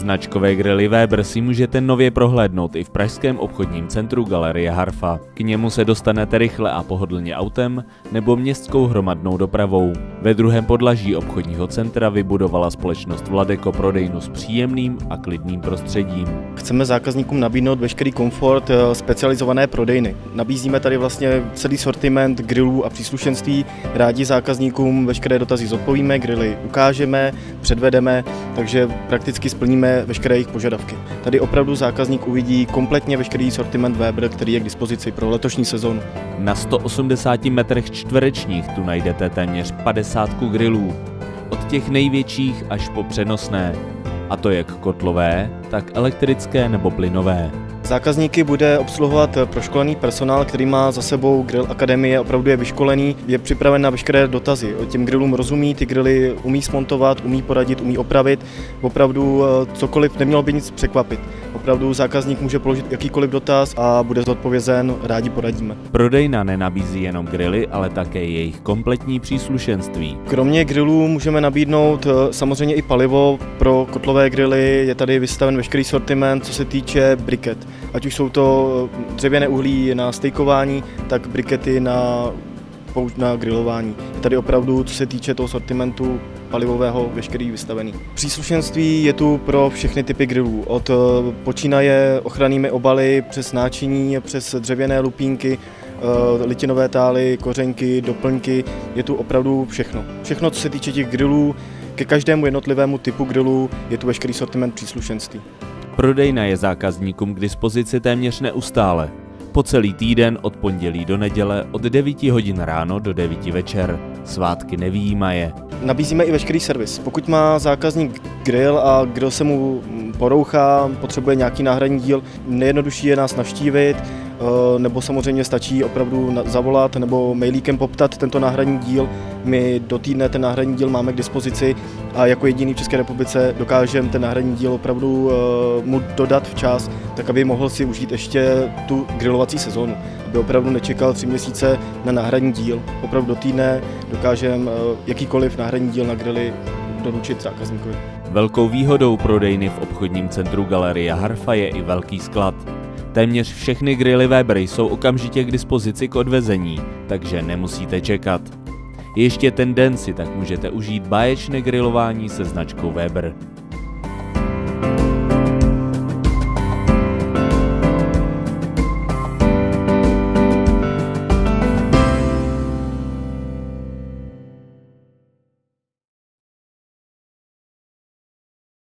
Značkové grily Weber si můžete nově prohlédnout i v pražském obchodním centru Galerie Harfa. K němu se dostanete rychle a pohodlně autem nebo městskou hromadnou dopravou. Ve druhém podlaží obchodního centra vybudovala společnost Vladeko prodejnu s příjemným a klidným prostředím. Chceme zákazníkům nabídnout veškerý komfort specializované prodejny. Nabízíme tady vlastně celý sortiment grillů a příslušenství. Rádi zákazníkům veškeré dotazy zodpovíme, grily ukážeme, předvedeme, takže prakticky splníme veškeré jejich požadavky. Tady opravdu zákazník uvidí kompletně veškerý sortiment Weber, který je k dispozici pro letošní sezónu. Na 180 metrech čtverečních tu najdete téměř 50 grillů, od těch největších až po přenosné, a to jak kotlové, tak elektrické nebo plynové. Zákazníky bude obsluhovat proškolený personál, který má za sebou Grill Akademie, opravdu je vyškolený, je připraven na veškeré dotazy. Těm grillům rozumí, ty grilly umí smontovat, umí poradit, umí opravit. Opravdu cokoliv, nemělo by nic překvapit. Opravdu zákazník může položit jakýkoliv dotaz a bude zodpovězen, rádi poradíme. Prodejna nenabízí jenom grily, ale také jejich kompletní příslušenství. Kromě grillů můžeme nabídnout samozřejmě i palivo pro kotlové grily, je tady vystaven veškerý sortiment, co se týče briket. Ať už jsou to dřevěné uhlí na stejkování, tak brikety na grilování. Je tady opravdu, co se týče toho sortimentu palivového, veškerý vystavený. Příslušenství je tu pro všechny typy grillů, od počínaje ochrannými obaly, přes náčiní, přes dřevěné lupínky, litinové tály, kořenky, doplňky, je tu opravdu všechno. Všechno, co se týče těch grillů, ke každému jednotlivému typu grillu je tu veškerý sortiment příslušenství. Prodejna je zákazníkům k dispozici téměř neustále. Po celý týden od pondělí do neděle od 9 hodin ráno do 9 večer. Svátky nevyjímaje. Nabízíme i veškerý servis. Pokud má zákazník grill a grill se mu porouchá, potřebuje nějaký náhradní díl, nejjednodušší je nás navštívit, nebo samozřejmě stačí opravdu zavolat nebo mailíkem poptat tento náhradní díl. My do týdne ten náhradní díl máme k dispozici a jako jediný v České republice dokážeme ten náhradní díl opravdu mu dodat včas, tak aby mohl si užít ještě tu grilovací sezónu. Aby opravdu nečekal 3 měsíce na náhradní díl. Opravdu do týdne dokážeme jakýkoliv náhradní díl na grily doručit zákazníkovi. Velkou výhodou prodejny v obchodním centru Galerie Harfa je i velký sklad. Téměř všechny grily Weber jsou okamžitě k dispozici k odvezení, takže nemusíte čekat. Ještě ten den si tak můžete užít báječné grilování se značkou Weber.